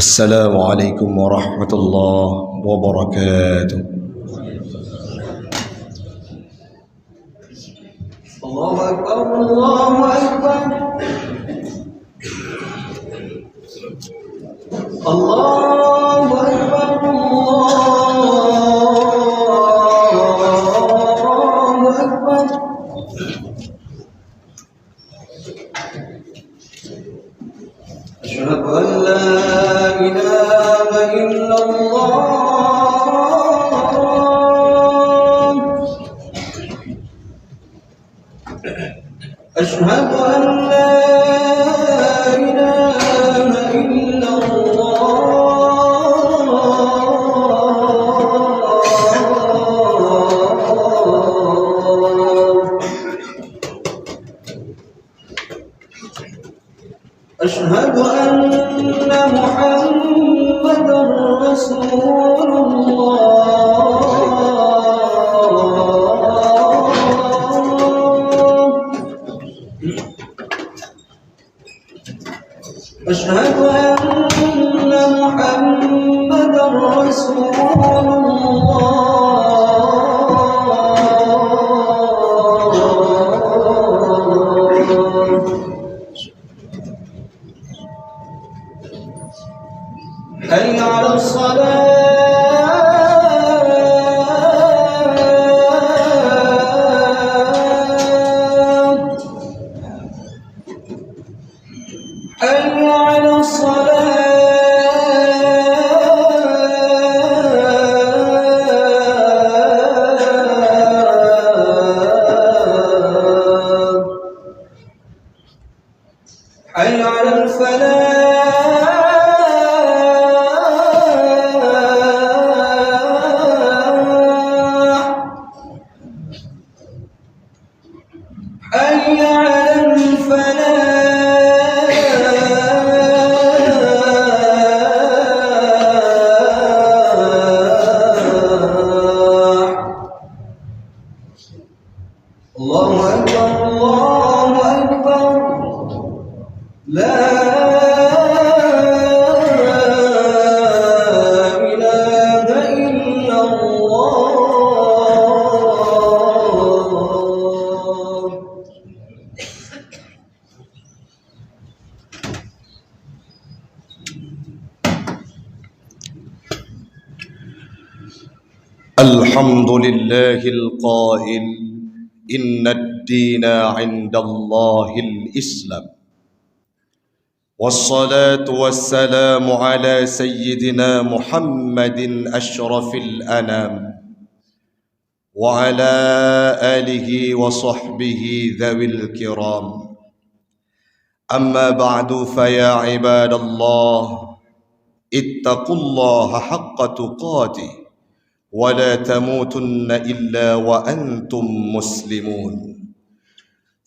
السلام عليكم ورحمة الله وبركاته. الله أكبر الله أكبر الله أكبر الله أكبر. أشهد أن لا إله إلا الله. أشهد أن لا إله إلا الله. أشهد أن محمدا رسول الله. أشهد أن محمدا رسول الله. حي على الصلاة. حي على الصلاة. حي على الفلاح. حي على الفلاح. الله أكبر الله أكبر. لا إله إلا الله. الحمد لله القائل إن الدين عند الله الإسلام، والصلاة والسلام على سيدنا محمد أشرف الأنام وعلى آله وصحبه ذوي الكرام. أما بعد، فيا عباد الله اتقوا الله حق تقاته ولا تموتن إلا وأنتم مسلمون.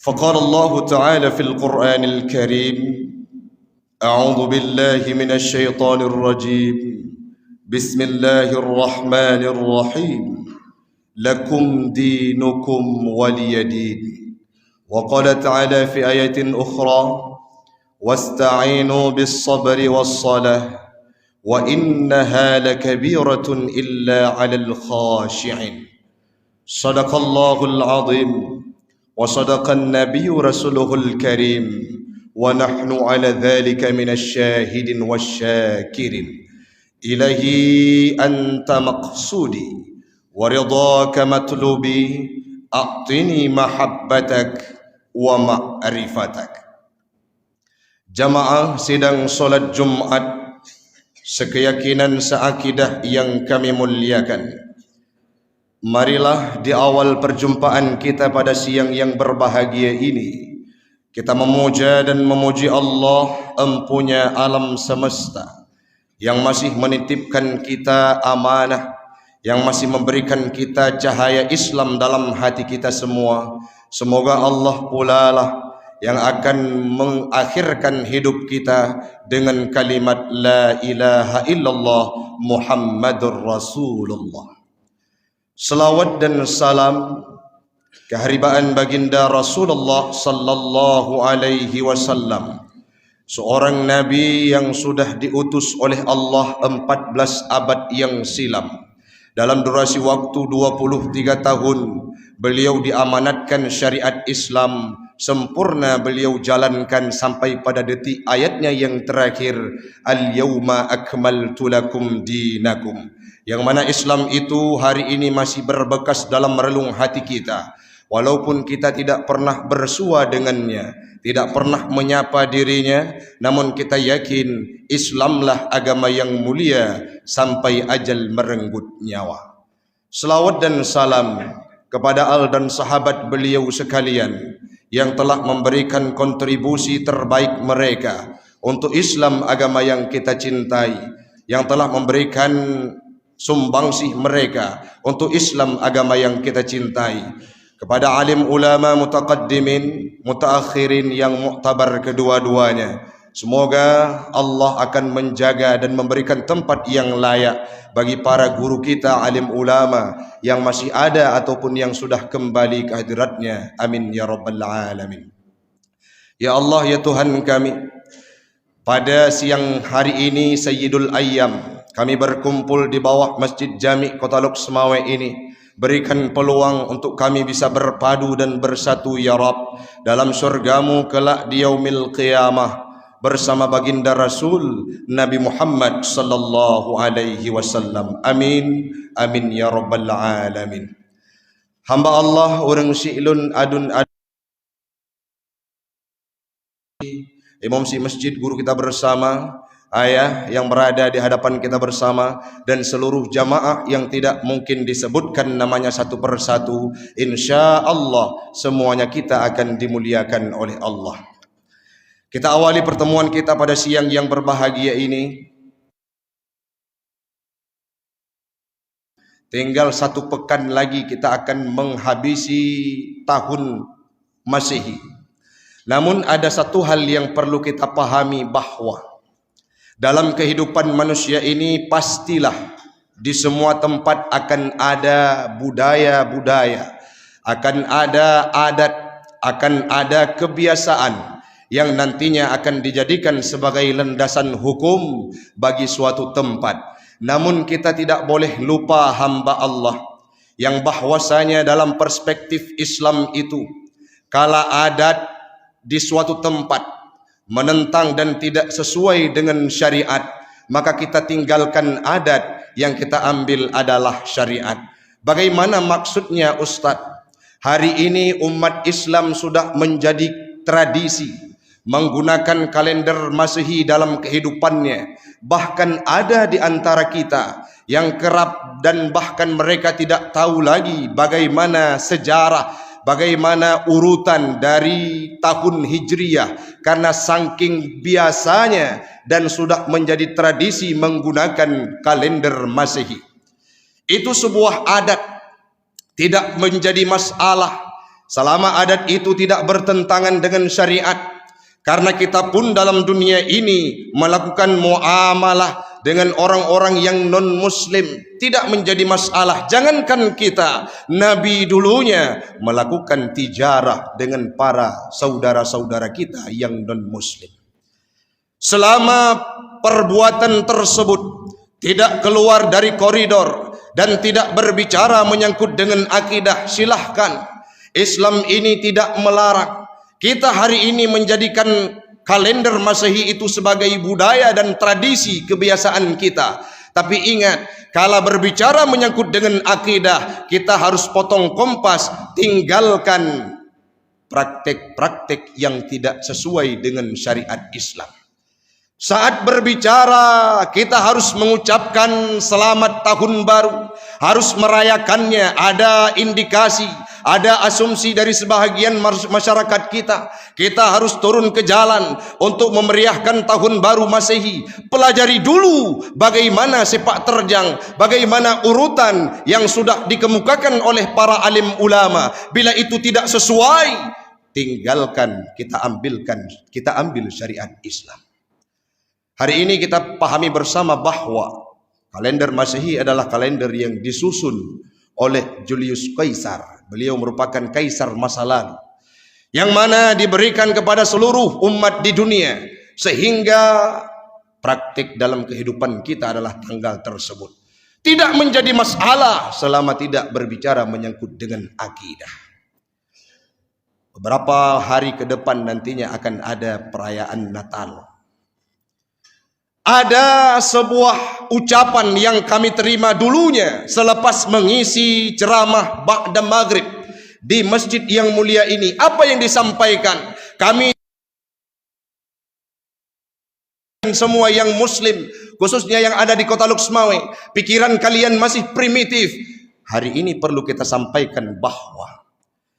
فقال الله تعالى في القرآن الكريم: أعوذ بالله من الشيطان الرجيم، بسم الله الرحمن الرحيم، لكم دينكم ولي دين. وقال تعالى في آية أخرى: واستعينوا بالصبر والصلاة وإنها لكبيرة إلا على الخاشعين. صدق الله العظيم وصدق النبي رسوله الكريم، ونحن على ذلك من الشاهدين والشاكرين. إلهي أنت مقصودي ورضاك مطلوبي، أعطني محبتك ومعرفتك. Jamaah sidang solat Jumat sekeyakinan seakidah yang kami muliakan, marilah di awal perjumpaan kita pada siang yang berbahagia ini, kita memuja dan memuji Allah, empunya alam semesta, yang masih menitipkan kita amanah, yang masih memberikan kita cahaya Islam dalam hati kita semua. Semoga Allah pula lah yang akan mengakhirkan hidup kita dengan kalimat La ilaha illallah Muhammadur Rasulullah. Selawat dan salam keharibaan baginda Rasulullah sallallahu alaihi wasallam seorang nabi yang sudah diutus oleh Allah 14 abad yang silam. Dalam durasi waktu 23 tahun beliau diamanatkan syariat Islam sempurna, beliau jalankan sampai pada detik ayatnya yang terakhir, al-yauma akmaltu lakum dinakum, yang mana Islam itu hari ini masih berbekas dalam relung hati kita. Walaupun kita tidak pernah bersua dengannya, tidak pernah menyapa dirinya, namun kita yakin Islamlah agama yang mulia sampai ajal merenggut nyawa. Selawat dan salam kepada al dan sahabat beliau sekalian yang telah memberikan kontribusi terbaik mereka untuk Islam agama yang kita cintai, yang telah memberikan sumbangsih mereka untuk Islam agama yang kita cintai. Kepada alim ulama mutaqaddimin, mutaakhirin yang muktabar kedua-duanya, semoga Allah akan menjaga dan memberikan tempat yang layak bagi para guru kita alim ulama yang masih ada ataupun yang sudah kembali ke hadiratnya. Amin ya rabbal alamin. Ya Allah, ya Tuhan kami, pada siang hari ini Sayyidul Ayyam kami berkumpul di bawah Masjid Jami Kota Lok Semawe ini. Berikan peluang untuk kami bisa berpadu dan bersatu ya Rabb dalam syurgamu kelak di yaumil qiyamah bersama baginda Rasul Nabi Muhammad sallallahu alaihi wasallam. Amin amin ya rabbal alamin. Hamba Allah urang si'lun adun imam si masjid, guru kita bersama, ayah yang berada di hadapan kita bersama, dan seluruh jamaah yang tidak mungkin disebutkan namanya satu persatu, insya Allah semuanya kita akan dimuliakan oleh Allah. Kita awali pertemuan kita pada siang yang berbahagia ini. Tinggal 1 pekan lagi kita akan menghabisi tahun Masehi. Namun ada satu hal yang perlu kita pahami, bahwa dalam kehidupan manusia ini pastilah di semua tempat akan ada budaya-budaya, akan ada adat, akan ada kebiasaan yang nantinya akan dijadikan sebagai landasan hukum bagi suatu tempat. Namun kita tidak boleh lupa hamba Allah yang bahwasanya dalam perspektif Islam itu, kala adat di suatu tempat menentang dan tidak sesuai dengan syariat, maka kita tinggalkan adat, yang kita ambil adalah syariat. Bagaimana maksudnya Ustadz? Hari ini umat Islam sudah menjadi tradisi menggunakan kalender Masehi dalam kehidupannya. Bahkan ada di antara kita yang kerap dan bahkan mereka tidak tahu lagi bagaimana sejarah, bagaimana urutan dari tahun Hijriyah, karena saking biasanya dan sudah menjadi tradisi menggunakan kalender Masehi. Itu sebuah adat, tidak menjadi masalah selama adat itu tidak bertentangan dengan syariat. Karena kita pun dalam dunia ini melakukan muamalah dengan orang-orang yang non-muslim, tidak menjadi masalah. Jangankan kita, Nabi dulunya melakukan tijarah dengan para saudara-saudara kita yang non-muslim. Selama perbuatan tersebut tidak keluar dari koridor dan tidak berbicara menyangkut dengan akidah, silahkan. Islam ini tidak melarang. Kita hari ini menjadikan kalender Masehi itu sebagai budaya dan tradisi kebiasaan kita. Tapi ingat, kalau berbicara menyangkut dengan akidah, kita harus potong kompas, tinggalkan praktek-praktek yang tidak sesuai dengan syariat Islam. Saat berbicara, kita harus mengucapkan selamat tahun baru, harus merayakannya. Ada indikasi, ada asumsi dari sebahagian masyarakat kita. Kita harus turun ke jalan untuk memeriahkan tahun baru Masehi. Pelajari dulu bagaimana sepak terjang, bagaimana urutan yang sudah dikemukakan oleh para alim ulama. Bila itu tidak sesuai, tinggalkan, kita ambil syariat Islam. Hari ini kita pahami bersama bahwa kalender Masehi adalah kalender yang disusun oleh Julius Caesar. Beliau merupakan kaisar masa lalu, yang mana diberikan kepada seluruh umat di dunia sehingga praktik dalam kehidupan kita adalah tanggal tersebut. Tidak menjadi masalah selama tidak berbicara menyangkut dengan akidah. Beberapa hari ke depan nantinya akan ada perayaan Natal. Ada sebuah ucapan yang kami terima dulunya selepas mengisi ceramah ba'da maghrib di masjid yang mulia ini. Apa yang disampaikan? Kami semua yang muslim, khususnya yang ada di kota Luxmawe, pikiran kalian masih primitif. Hari ini perlu kita sampaikan bahwa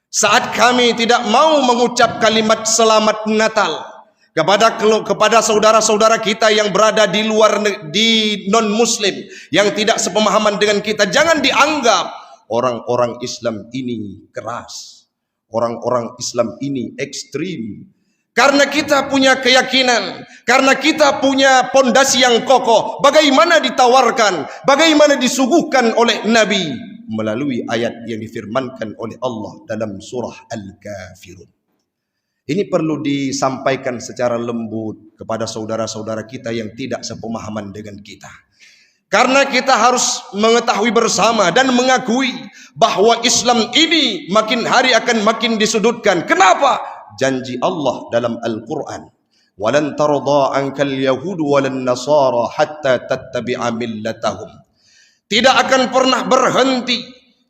saat kami tidak mau mengucap kalimat selamat Natal kepada saudara-saudara kita yang berada di luar, di non-muslim, yang tidak sepemahaman dengan kita, jangan dianggap orang-orang Islam ini keras, orang-orang Islam ini ekstrim. Karena kita punya keyakinan, karena kita punya pondasi yang kokoh, bagaimana ditawarkan, bagaimana disuguhkan oleh Nabi melalui ayat yang difirmankan oleh Allah dalam surah Al-Kafirun. Ini perlu disampaikan secara lembut kepada saudara-saudara kita yang tidak sepemahaman dengan kita. Karena kita harus mengetahui bersama dan mengakui bahwa Islam ini makin hari akan makin disudutkan. Kenapa? Janji Allah dalam Al-Quran, walan tarda ankal yahudu walan nasara hatta tattabi'a millatahum. Tidak akan pernah berhenti,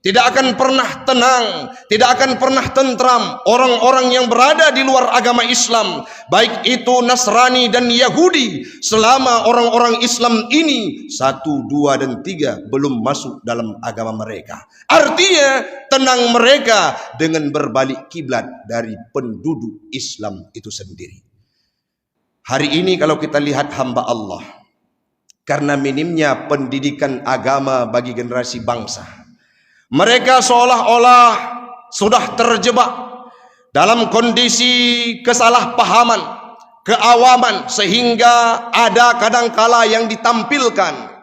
tidak akan pernah tenang, tidak akan pernah tentram orang-orang yang berada di luar agama Islam, baik itu Nasrani dan Yahudi, selama orang-orang Islam ini 1, 2, dan 3 belum masuk dalam agama mereka. Artinya tenang mereka dengan berbalik kiblat dari penduduk Islam itu sendiri. Hari ini kalau kita lihat hamba Allah, karena minimnya pendidikan agama bagi generasi bangsa, mereka seolah-olah sudah terjebak dalam kondisi kesalahpahaman, keawaman, sehingga ada kadangkala yang ditampilkan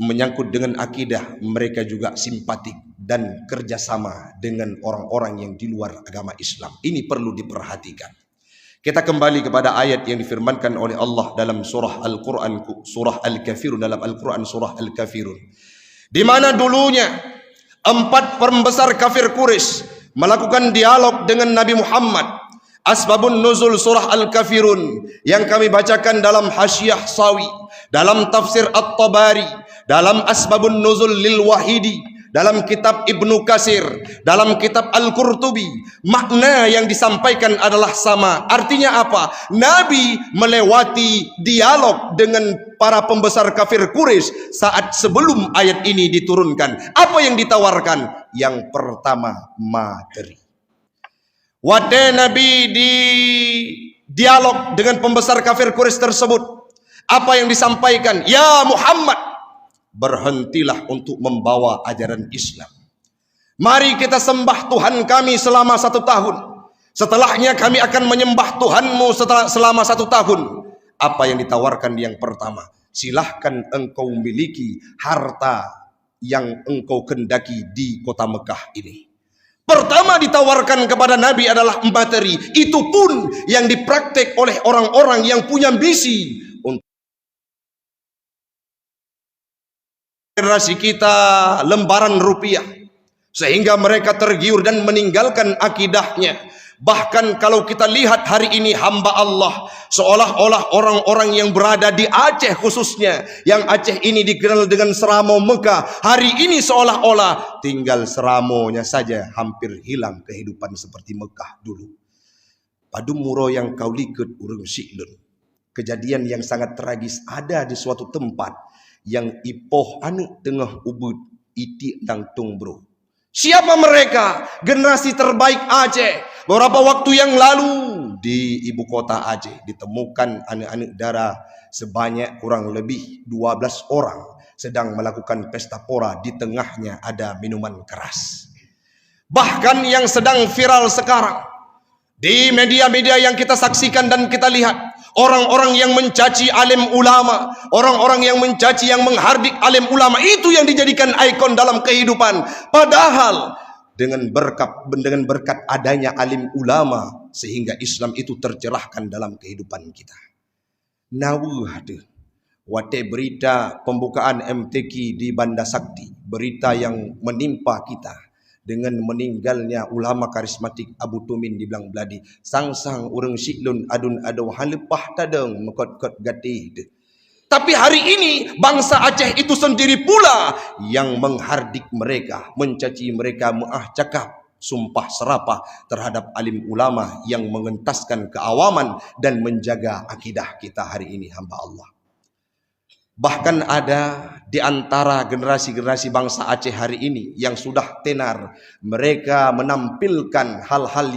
menyangkut dengan akidah, mereka juga simpatik dan kerjasama dengan orang-orang yang di luar agama Islam. Ini perlu diperhatikan. Kita kembali kepada ayat yang difirmankan oleh Allah dalam surah Al-Quran, surah Al-Kafirun, dalam Al-Quran surah Al-Kafirun, di mana dulunya 4 pembesar kafir Quraisy melakukan dialog dengan Nabi Muhammad. Asbabun nuzul surah Al-Kafirun yang kami bacakan dalam Hasyiah Sawi, dalam tafsir At-Tabari, dalam Asbabun nuzul lil Wahidi, dalam kitab Ibnu Katsir, dalam kitab Al-Qurtubi, makna yang disampaikan adalah sama. Artinya apa? Nabi melewati dialog dengan para pembesar kafir Quraisy saat sebelum ayat ini diturunkan. Apa yang ditawarkan? Yang pertama, materi. Waktu Nabi di dialog dengan pembesar kafir Quraisy tersebut, apa yang disampaikan? Ya Muhammad, berhentilah untuk membawa ajaran Islam. Mari kita sembah Tuhan kami selama 1 tahun. Setelahnya kami akan menyembah Tuhanmu selama 1 tahun. Apa yang ditawarkan yang pertama? Silahkan engkau miliki harta yang engkau kendaki di kota Mekah ini. Pertama ditawarkan kepada Nabi adalah materi. Itu pun yang dipraktek oleh orang-orang yang punya ambisi generasi kita lembaran rupiah, sehingga mereka tergiur dan meninggalkan akidahnya. Bahkan kalau kita lihat hari ini hamba Allah, seolah-olah orang-orang yang berada di Aceh khususnya, yang Aceh ini dikenal dengan Seramo Mekah, hari ini seolah-olah tinggal seramonya saja, hampir hilang kehidupan seperti Mekah dulu. Padumuro yang kau likut urung siklun. Kejadian yang sangat tragis ada di suatu tempat yang ipoh anu tengah ubud iti nang tungbro. Siapa mereka? Generasi terbaik Aceh. Beberapa waktu yang lalu di ibu kota Aceh ditemukan anak-anak darah sebanyak kurang lebih 12 orang sedang melakukan pesta pora, di tengahnya ada minuman keras. Bahkan yang sedang viral sekarang di media-media yang kita saksikan dan kita lihat, orang-orang yang mencaci alim ulama, orang-orang yang mencaci, yang menghardik alim ulama, itu yang dijadikan ikon dalam kehidupan. Padahal dengan berkat adanya alim ulama sehingga Islam itu tercerahkan dalam kehidupan kita. Nawuh ada wate berita pembukaan MTQ di Banda Sakti, berita yang menimpa kita dengan meninggalnya ulama karismatik Abu Tumin di Belang Beladi. Sang-sang urang siklun adun ado halepah tadeng mekot-kot gatih. Tapi hari ini bangsa Aceh itu sendiri pula yang menghardik mereka, mencaci mereka, cakap sumpah serapah terhadap alim ulama yang mengentaskan keawaman dan menjaga akidah kita hari ini, hamba Allah. Bahkan ada di antara generasi-generasi bangsa Aceh hari ini yang sudah tenar, mereka menampilkan hal-hal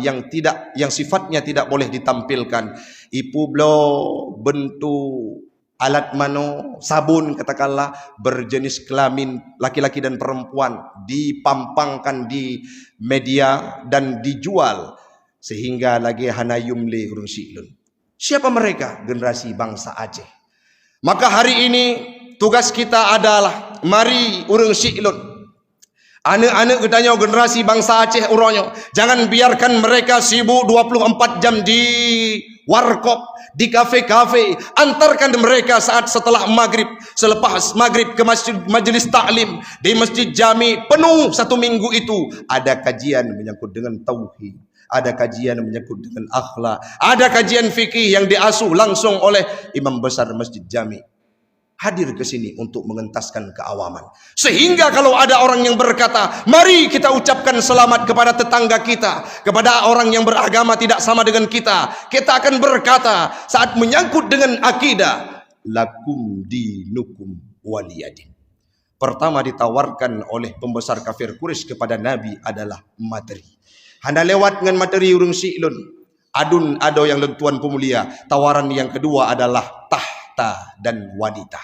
yang sifatnya tidak boleh ditampilkan. Ipu blo bentuk alat mano sabun katakanlah berjenis kelamin laki-laki dan perempuan dipampangkan di media dan dijual sehingga lagi hanayum le urang siklun. Siapa mereka? Generasi bangsa Aceh. Maka hari ini tugas kita adalah mari urang siklun, anak-anak katanya generasi bangsa Aceh uronyo, jangan biarkan mereka sibuk 24 jam di warkop, di kafe-kafe. Antarkan mereka saat setelah maghrib, selepas maghrib ke masjid, majelis taklim di Masjid Jami. Penuh satu minggu itu ada kajian menyangkut dengan tauhid, ada kajian menyangkut dengan akhlak, ada kajian fikih yang diasuh langsung oleh imam besar Masjid Jami. Hadir ke sini untuk mengentaskan keawaman. Sehingga kalau ada orang yang berkata, mari kita ucapkan selamat kepada tetangga kita, kepada orang yang beragama tidak sama dengan kita akan berkata saat menyangkut dengan akidah, lakum dinukum waliyadin. Pertama ditawarkan oleh pembesar kafir Quraisy kepada Nabi adalah materi. Handa lewat dengan materi urung siklun, adun ado yang lentuan pemulia. Tawaran yang kedua adalah tahta dan wanita.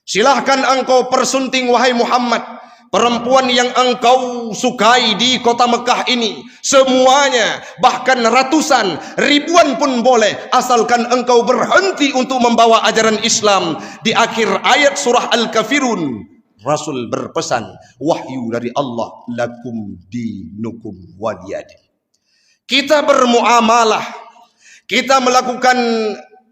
Silahkan engkau persunting wahai Muhammad, perempuan yang engkau sukai di kota Mekah ini, semuanya, bahkan ratusan, ribuan pun boleh, asalkan engkau berhenti untuk membawa ajaran Islam. Di akhir ayat surah Al-Kafirun, Rasul berpesan, wahyu dari Allah, lakum dinukum waliyadin. Kita bermuamalah, kita melakukan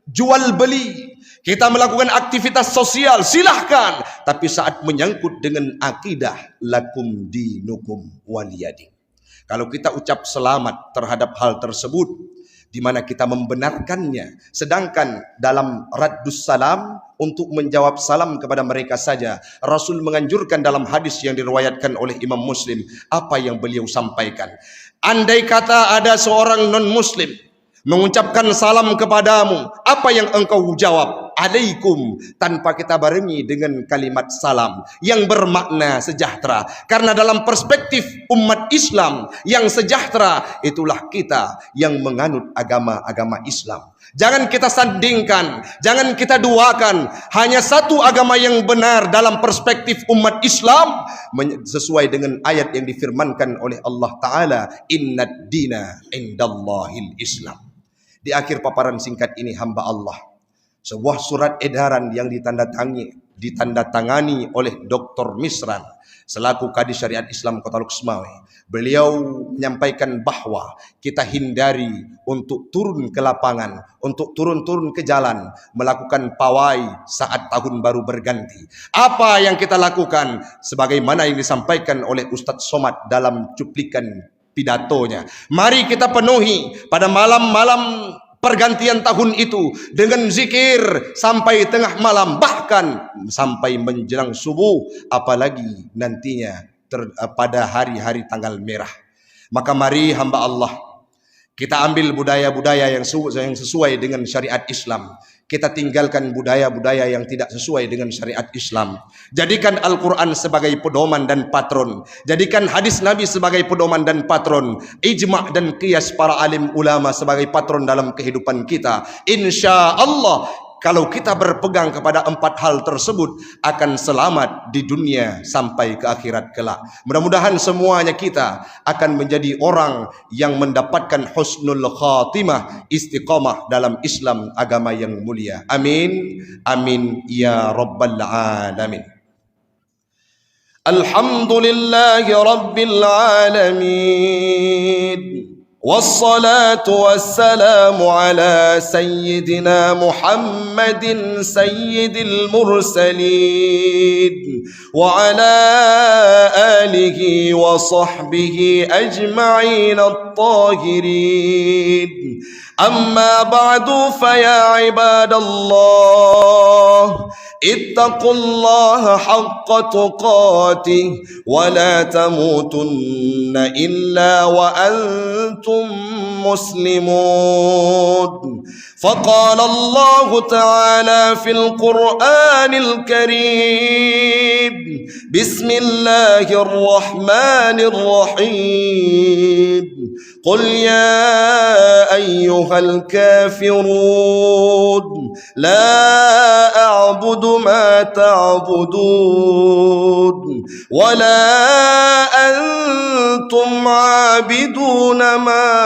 jual beli, kita melakukan aktivitas sosial, silahkan. Tapi saat menyangkut dengan akidah, lakum dinukum waliyadin. Kalau kita ucap selamat terhadap hal tersebut, di mana kita membenarkannya, sedangkan dalam raddus salam, untuk menjawab salam kepada mereka saja, Rasul menganjurkan dalam hadis yang diriwayatkan oleh Imam Muslim, apa yang beliau sampaikan. Andai kata ada seorang non-muslim mengucapkan salam kepadamu, apa yang engkau jawab? Alaikum, tanpa kita barengi dengan kalimat salam yang bermakna sejahtera. Karena dalam perspektif umat Islam yang sejahtera, itulah kita yang menganut agama Islam. Jangan kita sandingkan, jangan kita duakan. Hanya satu agama yang benar dalam perspektif umat Islam, sesuai dengan ayat yang difirmankan oleh Allah Ta'ala, innad dina indallahil Islam. Di akhir paparan singkat ini, hamba Allah, sebuah surat edaran yang ditandatangani oleh Dr. Misran selaku Kadis Syariat Islam Kota Luxmawe. Beliau menyampaikan bahwa kita hindari untuk turun ke lapangan, untuk turun ke jalan, melakukan pawai saat tahun baru berganti. Apa yang kita lakukan? Sebagaimana yang disampaikan oleh Ustadz Somad dalam cuplikan pidatonya. Mari kita penuhi pada malam-malam pergantian tahun itu dengan zikir sampai tengah malam, bahkan sampai menjelang subuh, apalagi nantinya pada hari-hari tanggal merah. Maka mari hamba Allah, kita ambil budaya-budaya yang sesuai dengan syariat Islam. Kita tinggalkan budaya-budaya yang tidak sesuai dengan syariat Islam. Jadikan Al-Quran sebagai pedoman dan patron. Jadikan hadis Nabi sebagai pedoman dan patron. Ijma' dan qiyas para alim ulama sebagai patron dalam kehidupan kita. Insya Allah, kalau kita berpegang kepada 4 hal tersebut, akan selamat di dunia sampai ke akhirat kelak. Mudah-mudahan semuanya kita akan menjadi orang yang mendapatkan husnul khatimah, istiqamah dalam Islam, agama yang mulia. Amin. Amin ya rabbal alamin. الحمد لله رب العالمين، والصلاة والسلام على سيدنا محمد سيد المرسلين وعلى آله وصحبه أجمعين الطاهرين. أما بعد فيا عباد الله، اتقوا الله حق تقاته ولا تموتن إلا وأنتم مسلمون. فقال الله تعالى في القرآن الكريم: بسم الله الرحمن الرحيم. قل يا أيها الكافرون لا أعبد ما تعبدون ولا أنتم عابدون ما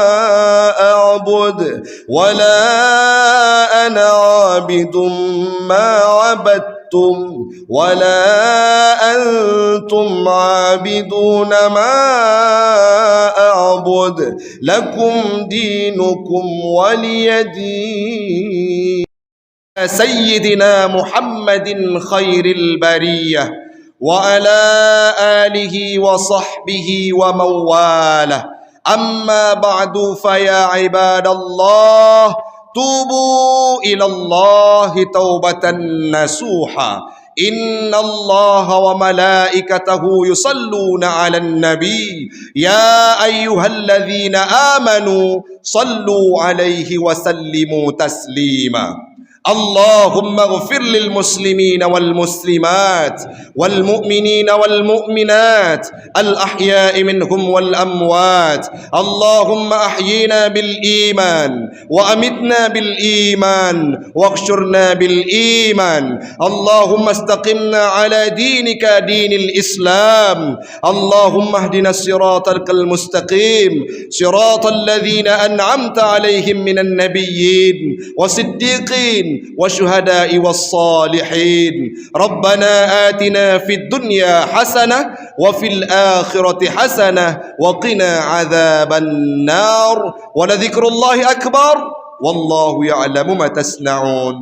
أعبد ولا أنا عابد ما عبدتم ولا أنتم عابدون ما أعبد لكم دينكم ولي دين. سيدنا محمد خير البرية وعلى آله وصحبه ومن والاه. أما بعد فيا عباد الله، توبوا إلى الله توبة نصوحا. إن الله وملائكته يصلون على النبي يا أيها الذين آمنوا صلوا عليه وسلموا تسليما. اللهم اغفر للمسلمين والمسلمات والمؤمنين والمؤمنات الأحياء منهم والأموات. اللهم أحينا بالإيمان وأمتنا بالإيمان واحشرنا بالإيمان. اللهم استقمنا على دينك دين الإسلام. اللهم اهدنا الصراط المستقيم، صراط الذين أنعمت عليهم من النبيين والصديقين والشهداء والصالحين. ربنا آتنا في الدنيا حسنة وفي الآخرة حسنة وقنا عذاب النار. ولذكر الله أكبر والله يعلم ما تصنعون.